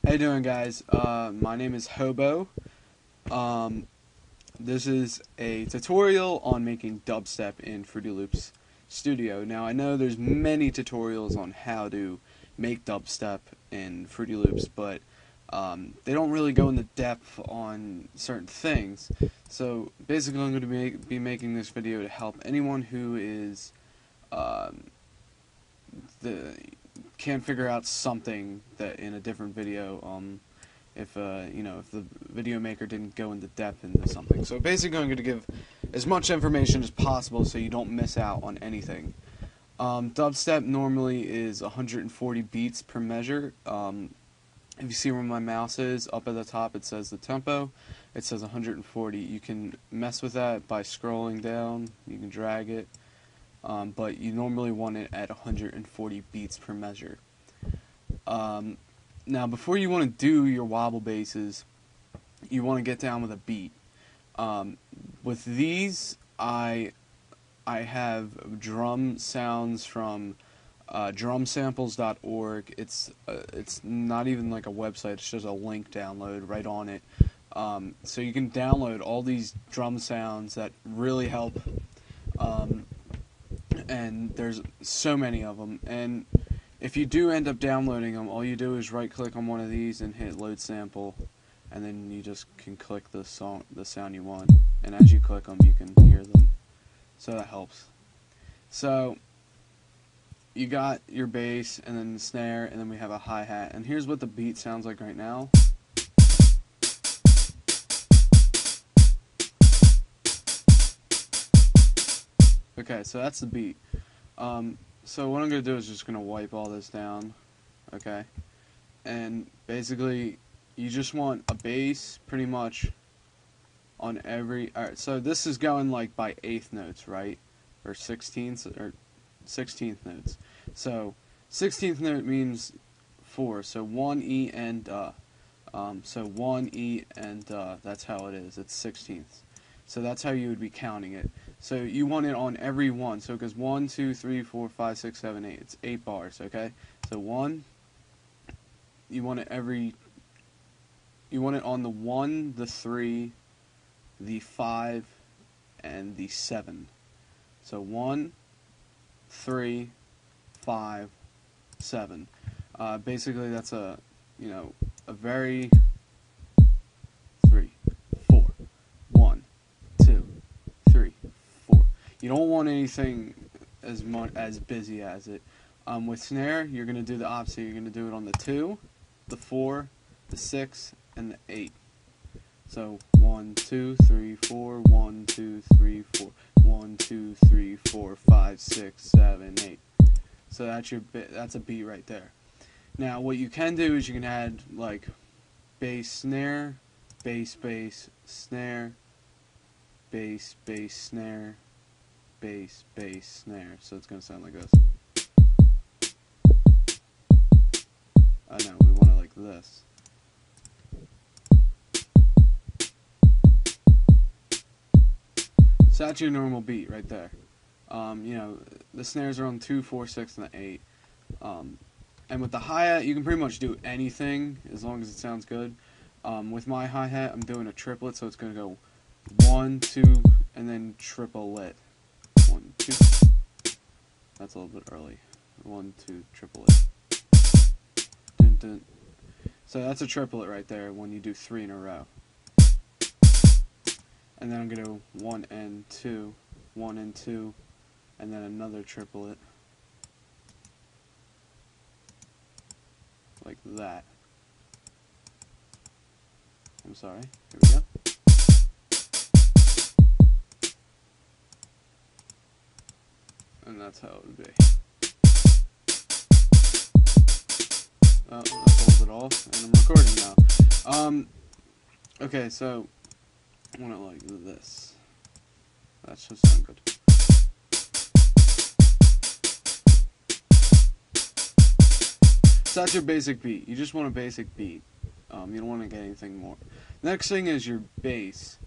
How you doing, guys? My name is Hobo. This is a tutorial on making dubstep in Fruity Loops Studio. Now, I know there's many tutorials on how to make dubstep in Fruity Loops, but they don't really go into depth on certain things. So, basically, I'm going to be making this video to help anyone who is can't figure out something that in a different video, if the video maker didn't go into depth into something. So basically I'm going to give as much information as possible so you don't miss out on anything. Dubstep normally is 140 beats per measure. If you see where my mouse is, up at the top it says the tempo. It says 140. You can mess with that by scrolling down. You can drag it. But you normally want it at 140 beats per measure. Now, before you want to do your wobble basses, you want to get down with a beat. With these, I have drum sounds from drumsamples.org. It's not even like a website. It's just a link download right on it. So you can download all these drum sounds that really help. And there's so many of them, and if you do end up downloading them, all you do is right click on one of these and hit load sample, and then you just can click the sound you want, and as you click them you can hear them, so that helps. So you got your bass and then the snare, and then we have a hi-hat, and here's what the beat sounds like right now. Okay, so that's the beat. So what I'm going to do is just going to wipe all this down, okay? And basically, you just want a bass pretty much on every... Alright, so this is going like by 8th notes, right? Or 16th notes. So 16th note means 4, so 1 E and so 1 E and that's how it is. It's 16th. So that's how you would be counting it. So you want it on every one. So it goes 1, 2, 3, 4, 5, 6, 7, 8. It's 8 bars, okay? So 1, you want it on the 1, the 3, the 5, and the 7. So 1, 3, 5, 7. Basically that's a very 3, 4, 1, 2, 3, 4. You don't want anything as busy as it. With snare, you're going to do the opposite. You're going to do it on the 2, the 4, the 6, and the 8. So 1, 2, 3, 4, 1, 2, 3, 4, 1, 2, 3, 4, 5, 6, 7, 8. So that's a beat right there. Now what you can do is you can add like bass snare, bass bass snare, bass bass snare, bass bass snare. So it's going to sound like this. I know, we want it like this. So that's your normal beat right there. The snares are on 2, 4, 6, and the 8. And with the hi-hat, you can pretty much do anything as long as it sounds good. With my hi-hat, I'm doing a triplet, so it's going to go 1, 2, and then triplet. 1, 2. That's a little bit early. 1, 2, triplet. Dun, dun. So that's a triplet right there when you do 3 in a row. And then I'm going to go 1 and 2, 1 and 2, and then another triplet. Like that. I'm sorry. Here we go. And that's how it would be. Oh, I pulled it off, and I'm recording now. Okay, so I want it like this. That should sound good. So that's your basic beat. You just want a basic beat. You don't want to get anything more. Next thing is your bass.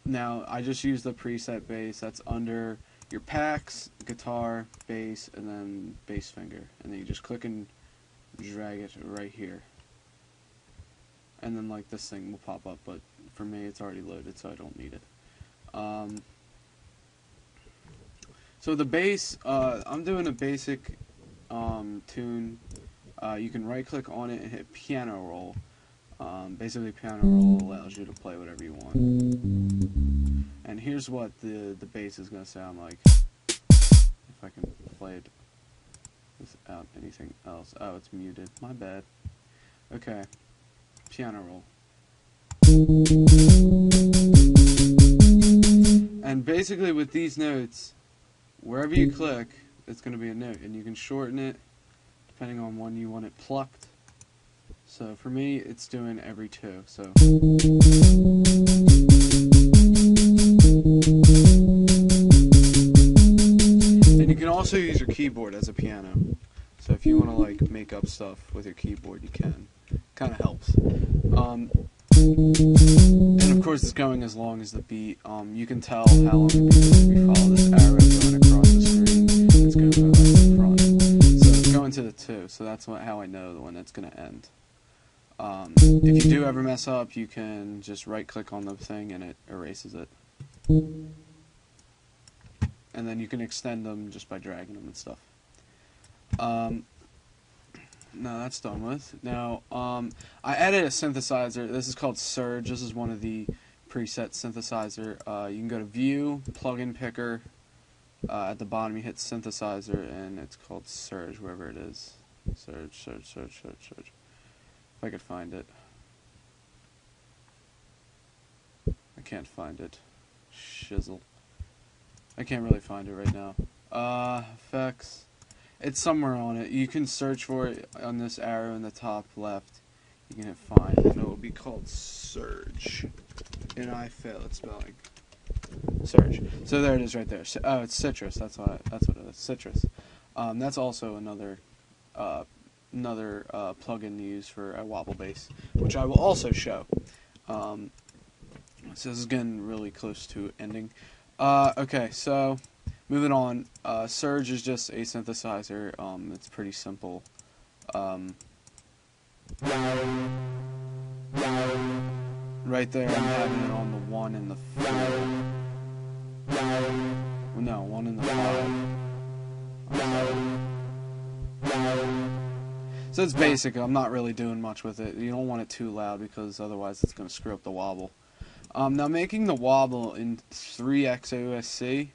Now, I just use the preset bass. That's under your packs, guitar, bass, and then bass finger. And then you just click and drag it right here. And then like this thing will pop up, but for me it's already loaded, so I don't need it. So the bass, I'm doing a basic tune. You can right click on it and hit piano roll. Basically piano roll allows you to play whatever you want. And here's what the bass is going to sound like. If I can play it without anything else. Oh, it's muted. My bad. Okay. Piano roll. And basically with these notes, wherever you click, it's going to be a note. And you can shorten it depending on when you want it plucked. So for me, it's doing every two. So and you can also use your keyboard as a piano. So if you want to like make up stuff with your keyboard, you can. Kind of helps. And of course, it's going as long as the beat. You can tell how long the beat is if you follow this arrow going across the screen. It's going to go back to the front. So it's going to the 2. So that's how I know when it's going to end. If you do ever mess up, you can just right click on the thing and it erases it. And then you can extend them just by dragging them and stuff. No, that's done with. Now, I added a synthesizer. This is called Surge. This is one of the preset synthesizer. You can go to View, Plugin Picker. At the bottom, you hit Synthesizer, and it's called Surge, wherever it is. Surge. If I could find it. I can't find it. Shizzle. I can't really find it right now. Effects. It's somewhere on it. You can search for it on this arrow in the top left. You can hit find, and it will be called Surge. And I fail at spelling. Surge. So there it is right there. Oh, it's Citrus. That's what it is. Citrus. That's also another plugin to use for a wobble bass, which I will also show. So this is getting really close to ending. Okay, so moving on. Surge is just a synthesizer. It's pretty simple. Right there, I'm having it on the 1 and the 4. No, 1 and the 5. So it's basic. I'm not really doing much with it. You don't want it too loud because otherwise it's going to screw up the wobble. Now making the wobble in 3XOSC,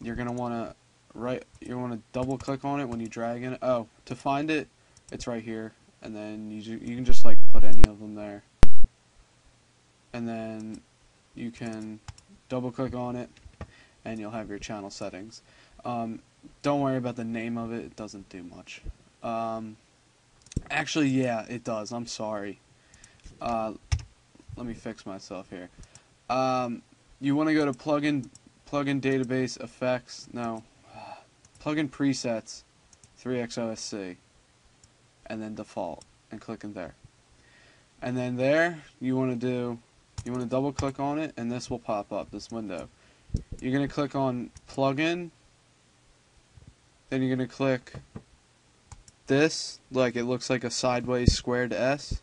you're going to want to double click on it when you drag in it. Oh, to find it, it's right here, and then you can just like put any of them there, and then you can double click on it, and you'll have your channel settings. Don't worry about the name of it; it doesn't do much. Actually, yeah, it does. I'm sorry. Let me fix myself here. You want to go to plugin database effects. No, plugin presets, 3XOSC, and then default, and click in there. And then there, you want to double click on it, and this will pop up. This window. You're going to click on plugin. Then you're going to click this, like it looks like a sideways squared S.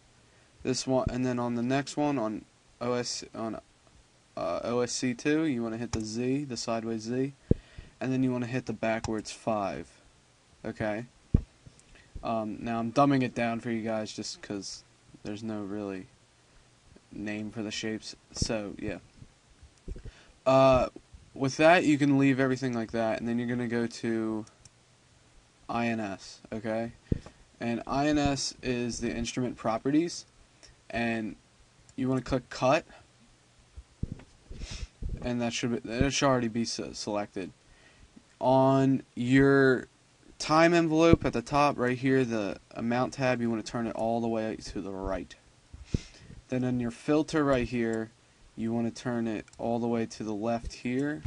This one, and then on the next one on OSC2, you want to hit the Z, the sideways Z, and then you want to hit the backwards 5. Okay. Now I'm dumbing it down for you guys just because there's no really name for the shapes. So yeah. With that, you can leave everything like that, and then you're gonna go to INS. Okay. And INS is the instrument properties. And you want to click cut, and that should already be selected. On your time envelope at the top right here, the amount tab, you want to turn it all the way to the right. Then on your filter right here, you want to turn it all the way to the left here.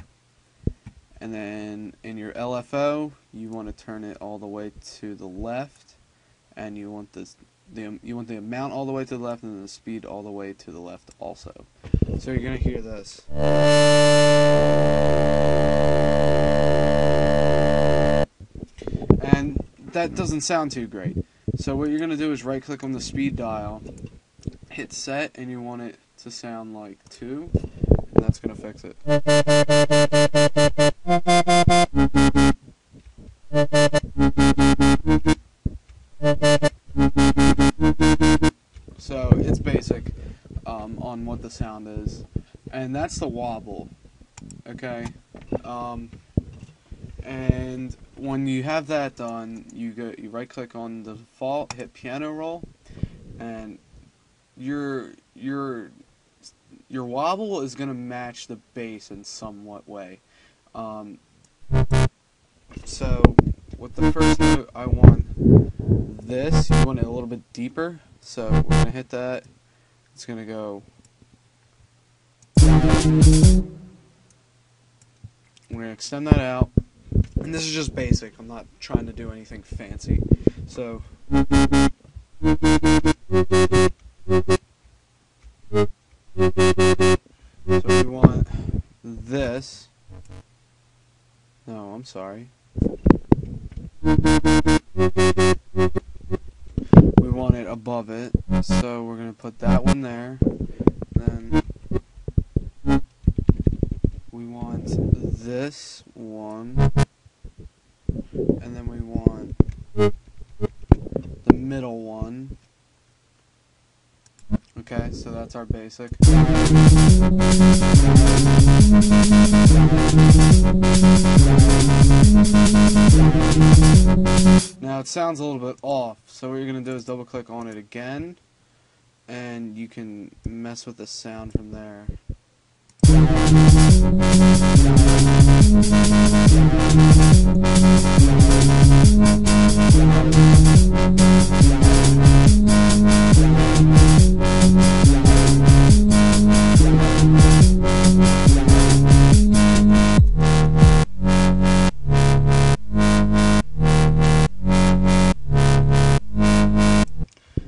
And then in your LFO, you want to turn it all the way to the left, and you want you want the amount all the way to the left, and then the speed all the way to the left also. So you're going to hear this. And that doesn't sound too great. So what you're going to do is right click on the speed dial, hit set, and you want it to sound like 2, and that's going to fix it. So it's basic on what the sound is, and that's the wobble. Okay, and when you have that done, you right click on the default, hit piano roll, and your wobble is going to match the bass in somewhat way. So with the first note, I want this. You want it a little bit deeper, so we're going to hit that. It's going to go. We're going to extend that out, and this is just basic. I'm not trying to do anything fancy. So we want this. No, I'm sorry. We want it above it, so we're going to put that one there. Then we want this one, and then we want the middle one. Okay, so that's our basic. Now it sounds a little bit off, so what you're going to do is double click on it again, and you can mess with the sound from there.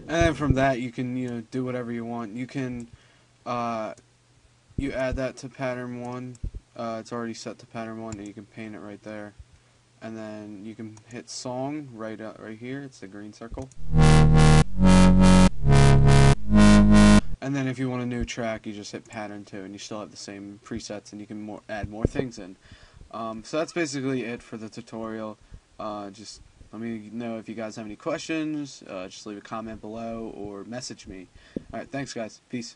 And from that, you can do whatever you want. You can you add that to pattern 1. It's already set to pattern 1, and you can paint it right there. And then you can hit song right here. It's the green circle. And then if you want a new track, you just hit pattern 2, and you still have the same presets, and you can add more things in. So that's basically it for the tutorial. Just let me know if you guys have any questions. Just leave a comment below or message me. Alright, thanks guys. Peace.